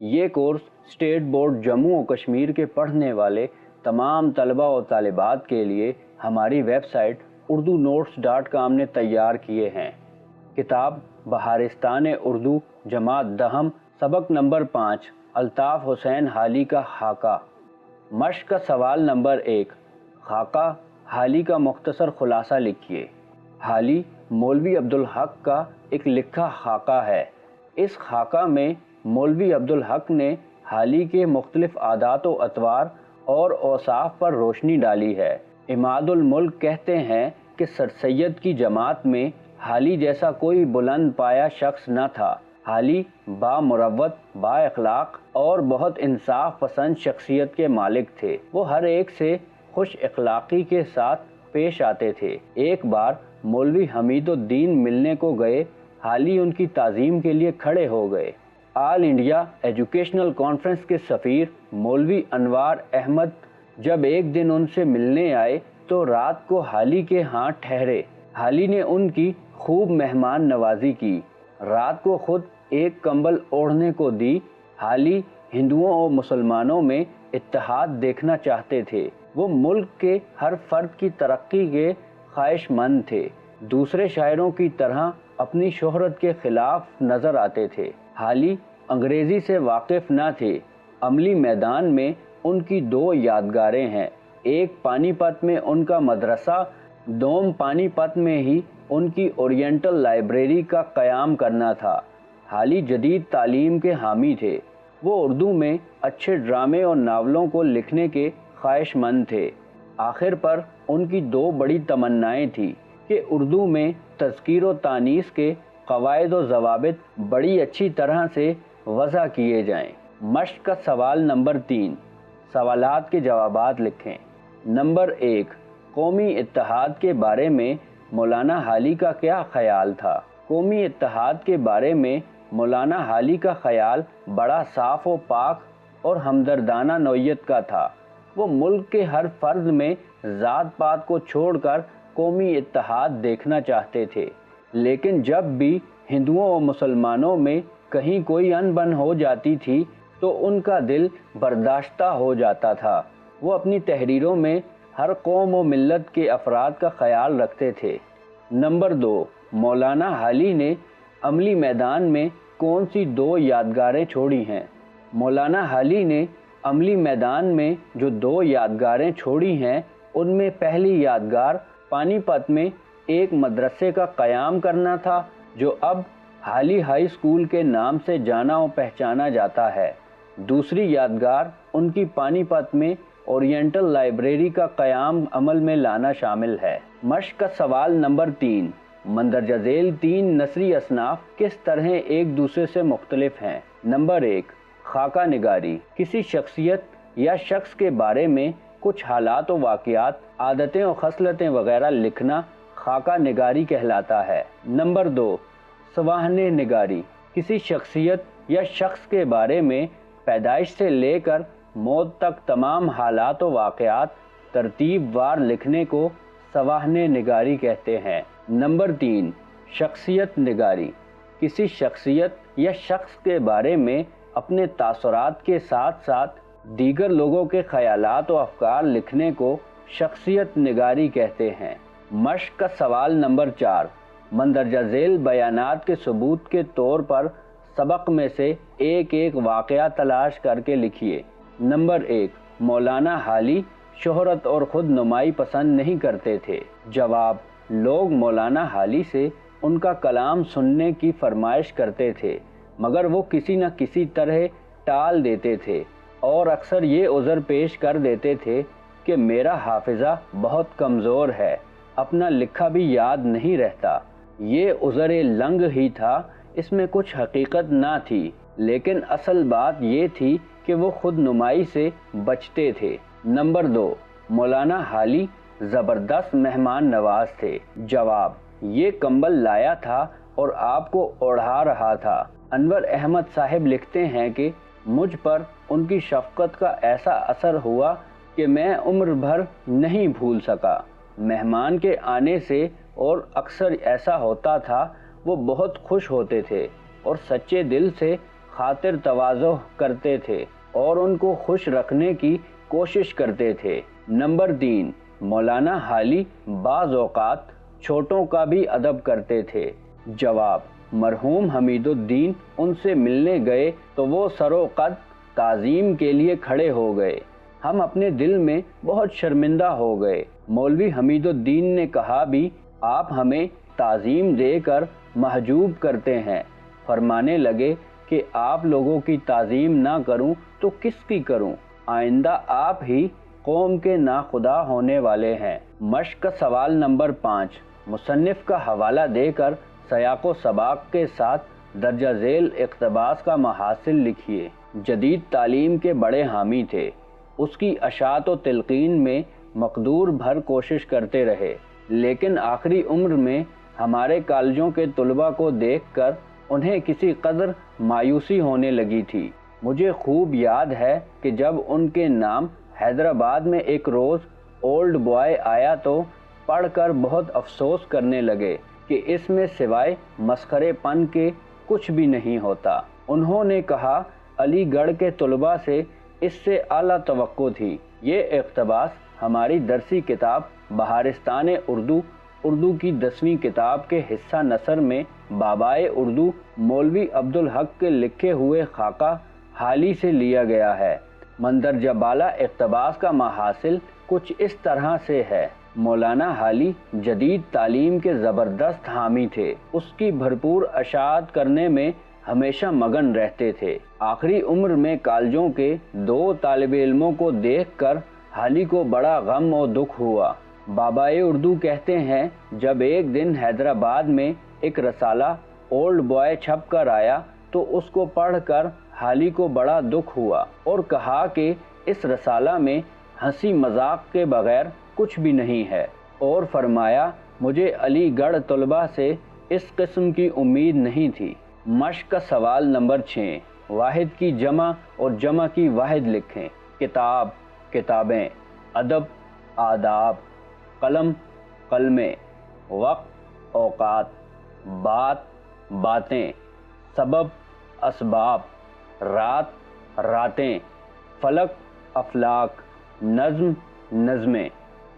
یہ course state board Jammu و کشمیر کے پڑھنے والے تمام طلبہ و طالبات کے لیے ہماری ویب سائٹ urdunotes.com نے تیار کیے ہیں۔ کتاب بہارستان اردو جماعت دہم سبق نمبر 5 الطاف حسین حالی کا خاکہ۔ مشق کا سوال نمبر 1، خاکہ حالی کا مختصر خلاصہ لکھیے۔ حالی مولوی عبدالحق کا ایک لکھا خاکہ ہے۔ اس خاکہ میں مولوی عبدالحق نے حالی کے مختلف عادات و اطوار اور اوصاف پر روشنی ڈالی ہے۔ عماد الملک کہتے ہیں کہ سر سید کی جماعت میں حالی جیسا کوئی بلند پایا شخص نہ تھا۔ حالی با مروت، با اخلاق اور بہت انصاف پسند شخصیت کے مالک تھے۔ وہ ہر ایک سے خوش اخلاقی کے ساتھ پیش آتے تھے۔ ایک بار مولوی حمید الدین ملنے کو گئے۔ حالی ان کی تعظیم کے لیے کھڑے ہو گئے۔ آل انڈیا ایجوکیشنل کانفرنس کے سفیر مولوی انوار احمد جب ایک دن ان سے ملنے آئے تو رات کو حالی کے ہاں ٹھہرے۔ حالی نے ان کی خوب مہمان نوازی کی۔ رات کو خود ایک کمبل اوڑھنے کو دی۔ حالی ہندوؤں اور مسلمانوں میں اتحاد دیکھنا چاہتے تھے۔ وہ ملک کے ہر فرد کی ترقی کے خواہش مند تھے۔ دوسرے شاعروں کی طرح اپنی شہرت کے خلاف نظر آتے تھے۔ حالی انگریزی سے واقف نہ تھے۔ عملی میدان میں ان کی 2 یادگاریں ہیں۔ ایک پانی پت میں ان کا مدرسہ، دوم پانی پت میں ہی ان کی اورینٹل لائبریری کا قیام کرنا تھا۔ حالی جدید تعلیم کے حامی تھے۔ وہ اردو میں اچھے ڈرامے اور ناولوں کو لکھنے کے خواہش مند تھے۔ آخر پر ان کی 2 بڑی تمنائیں تھیں کہ اردو میں تذکیر و تانیث کے قواعد و ضوابط بڑی اچھی طرح سے وضع کیے جائیں۔ مشق کا سوال نمبر 3، سوالات کے جوابات لکھیں۔ نمبر 1، قومی اتحاد کے بارے میں مولانا حالی کا کیا خیال تھا؟ قومی اتحاد کے بارے میں مولانا حالی کا خیال بڑا صاف و پاک اور ہمدردانہ نوعیت کا تھا۔ وہ ملک کے ہر فرد میں ذات پات کو چھوڑ کر قومی اتحاد دیکھنا چاہتے تھے، لیکن جب بھی ہندوؤں اور مسلمانوں میں کہیں کوئی انبن ہو جاتی تھی تو ان کا دل برداشتہ ہو جاتا تھا۔ وہ اپنی تحریروں میں ہر قوم و ملت کے افراد کا خیال رکھتے تھے۔ نمبر 2، مولانا حالی نے عملی میدان میں کون سی 2 یادگاریں چھوڑی ہیں؟ مولانا حالی نے عملی میدان میں جو 2 یادگاریں چھوڑی ہیں ان میں پہلی یادگار پانی پت میں ایک مدرسے کا قیام کرنا تھا جو اب حالی ہائی اسکول کے نام سے جانا و پہچانا جاتا ہے۔ دوسری یادگار ان کی پانی پت میں اورینٹل لائبریری کا قیام عمل میں لانا شامل ہے۔ مشق کا سوال نمبر 3، مندرجہ ذیل 3 نثری اصناف کس طرح ایک دوسرے سے مختلف ہیں؟ نمبر 1، خاکہ نگاری، کسی شخصیت یا شخص کے بارے میں کچھ حالات و واقعات، عادتیں و خصلتیں وغیرہ لکھنا خاکہ نگاری کہلاتا ہے۔ نمبر 2، سوانح نگاری، کسی شخصیت یا شخص کے بارے میں پیدائش سے لے کر موت تک تمام حالات و واقعات ترتیب وار لکھنے کو سوانح نگاری کہتے ہیں۔ نمبر 3، شخصیت نگاری، کسی شخصیت یا شخص کے بارے میں اپنے تاثرات کے ساتھ ساتھ دیگر لوگوں کے خیالات و افکار لکھنے کو شخصیت نگاری کہتے ہیں۔ مشق کا سوال نمبر 4، مندرجہ ذیل بیانات کے ثبوت کے طور پر سبق میں سے ایک واقعہ تلاش کر کے لکھیے۔ نمبر 1، مولانا حالی شہرت اور خود نمائی پسند نہیں کرتے تھے۔ جواب، لوگ مولانا حالی سے ان کا کلام سننے کی فرمائش کرتے تھے مگر وہ کسی نہ کسی طرح ٹال دیتے تھے اور اکثر یہ عذر پیش کر دیتے تھے کہ میرا حافظہ بہت کمزور ہے، اپنا لکھا بھی یاد نہیں رہتا۔ یہ عذر لنگ ہی تھا، اس میں کچھ حقیقت نہ تھی، لیکن اصل بات یہ تھی کہ وہ خود نمائی سے بچتے تھے۔ نمبر 2، مولانا حالی زبردست مہمان نواز تھے۔ جواب، یہ کمبل لایا تھا اور آپ کو اوڑھا رہا تھا۔ انور احمد صاحب لکھتے ہیں کہ مجھ پر ان کی شفقت کا ایسا اثر ہوا کہ میں عمر بھر نہیں بھول سکا۔ مہمان کے آنے سے اور اکثر ایسا ہوتا تھا وہ بہت خوش ہوتے تھے اور سچے دل سے خاطر تواضع کرتے تھے اور ان کو خوش رکھنے کی کوشش کرتے تھے۔ نمبر 3، مولانا حالی بعض اوقات چھوٹوں کا بھی ادب کرتے تھے۔ جواب: مرحوم حمید الدین ان سے ملنے گئے تو وہ سر و قد تعظیم کے لیے کھڑے ہو گئے۔ ہم اپنے دل میں بہت شرمندہ ہو گئے۔ مولوی حمید الدین نے کہا بھی، آپ ہمیں تعظیم دے کر محجوب کرتے ہیں۔ فرمانے لگے کہ آپ لوگوں کی تعظیم نہ کروں تو کس کی کروں؟ آئندہ آپ ہی قوم کے ناخدا ہونے والے ہیں۔ مشق کا سوال نمبر 5، مصنف کا حوالہ دے کر سیاق و سباق کے ساتھ درجہ ذیل اقتباس کا محاصل لکھیے۔ جدید تعلیم کے بڑے حامی تھے۔ اس کی اشاعت و تلقین میں مقدور بھر کوشش کرتے رہے، لیکن آخری عمر میں ہمارے کالجوں کے طلباء کو دیکھ کر انہیں کسی قدر مایوسی ہونے لگی تھی۔ مجھے خوب یاد ہے کہ جب ان کے نام حیدرآباد میں ایک روز اولڈ بوائے آیا تو پڑھ کر بہت افسوس کرنے لگے کہ اس میں سوائے مسخرے پن کے کچھ بھی نہیں ہوتا۔ انہوں نے کہا، علی گڑھ کے طلباء سے اس سے اعلیٰ توقع تھی۔ یہ اقتباس ہماری درسی کتاب بہارستان اردو کی 10ویں کتاب کے حصہ نثر میں بابائے اردو مولوی عبدالحق کے لکھے ہوئے خاکہ حالی سے لیا گیا ہے۔ مندرجہ بالا اقتباس کا محاصل کچھ اس طرح سے ہے۔ مولانا حالی جدید تعلیم کے زبردست حامی تھے۔ اس کی بھرپور اشاعت کرنے میں ہمیشہ مگن رہتے تھے۔ آخری عمر میں کالجوں کے 2 طالب علموں کو دیکھ کر حالی کو بڑا غم و دکھ ہوا۔ بابائے اردو کہتے ہیں، جب ایک دن حیدرآباد میں ایک رسالہ اولڈ بوائے چھپ کر آیا تو اس کو پڑھ کر حالی کو بڑا دکھ ہوا اور کہا کہ اس رسالہ میں ہنسی مذاق کے بغیر کچھ بھی نہیں ہے، اور فرمایا، مجھے علی گڑھ طلباء سے اس قسم کی امید نہیں تھی۔ مشق کا سوال نمبر 6، واحد کی جمع اور جمع کی واحد لکھیں۔ کتاب، کتابیں، ادب، آداب، قلم، قلمیں، وقت، اوقات، بات، باتیں، سبب، اسباب، رات، راتیں، فلک، افلاک، نظم، نظمیں۔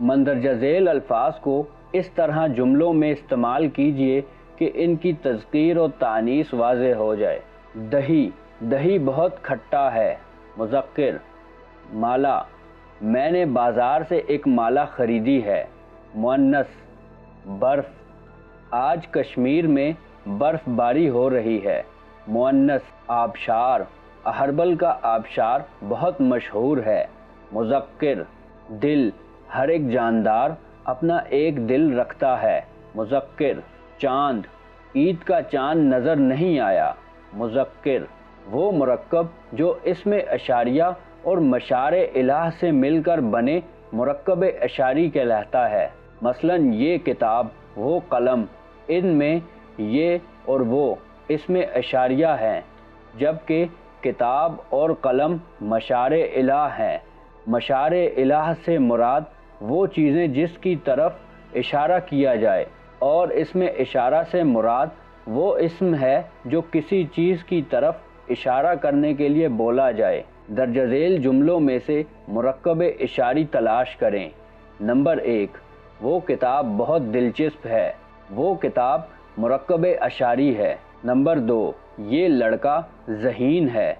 مندرجہ ذیل الفاظ کو اس طرح جملوں میں استعمال کیجیے کہ ان کی تذکیر و تانیث واضح ہو جائے۔ دہی، دہی بہت کھٹا ہے۔ مذکر، مالا، میں نے بازار سے ایک مالا خریدی ہے۔ مؤنث، برف، آج کشمیر میں برف باری ہو رہی ہے۔ مؤنث، آبشار، اہربل کا آبشار بہت مشہور ہے۔ مذکر، دل، ہر ایک جاندار اپنا ایک دل رکھتا ہے۔ مذکر، چاند، عید کا چاند نظر نہیں آیا۔ مذکر، وہ مرکب جو اسم اشاریہ اور مشار الہ سے مل کر بنے مرکب اشاری کہلاتا ہے۔ مثلا یہ کتاب، وہ قلم، ان میں یہ اور وہ اسم اشاریہ ہیں، جبکہ کتاب اور قلم مشار الہ ہیں۔ مشار الہ سے مراد وہ چیزیں جس کی طرف اشارہ کیا جائے، اور اسم اشارہ سے مراد وہ اسم ہے جو کسی چیز کی طرف اشارہ کرنے کے لیے بولا جائے۔ درجہ ذیل جملوں میں سے مرکب اشاری تلاش کریں۔ نمبر 1، وہ کتاب بہت دلچسپ ہے۔ وہ کتاب مرکب اشاری ہے۔ نمبر 2، یہ لڑکا ذہین ہے۔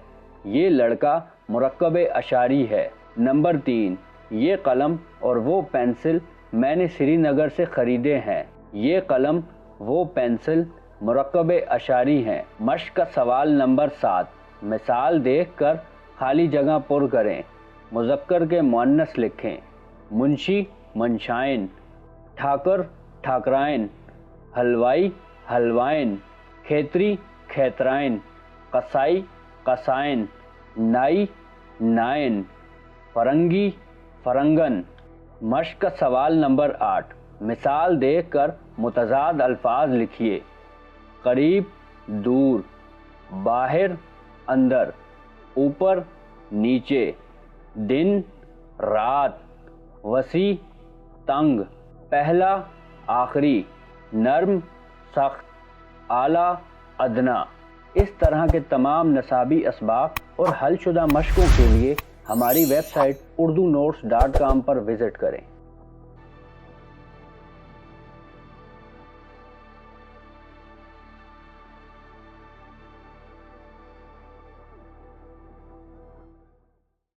یہ لڑکا مرکب اشاری ہے۔ نمبر 3، یہ قلم اور وہ پینسل میں نے سری نگر سے خریدے ہیں۔ یہ قلم، وہ پینسل مرکب اشاری ہیں۔ مشق کا سوال نمبر 7، مثال دیکھ کر خالی جگہ پر کریں۔ مذکر کے مؤنث لکھیں۔ منشی، منشائن، ٹھاکر، ٹھاکرائن، حلوائی، حلوائن، کھیتری، کھیترائن، قصائی، قصائن، نائی، نائن، فرنگی، فرنگن۔ مشق کا سوال نمبر 8، مثال دیکھ کر متضاد الفاظ لکھیے۔ قریب، دور، باہر، اندر، اوپر، نیچے، دن، رات، وسیع، تنگ، پہلا، آخری، نرم، سخت، اعلیٰ، ادنا۔ اس طرح کے تمام نصابی اسباق اور حل شدہ مشقوں کے لیے ہماری ویب سائٹ urdunotes.com پر وزٹ کریں۔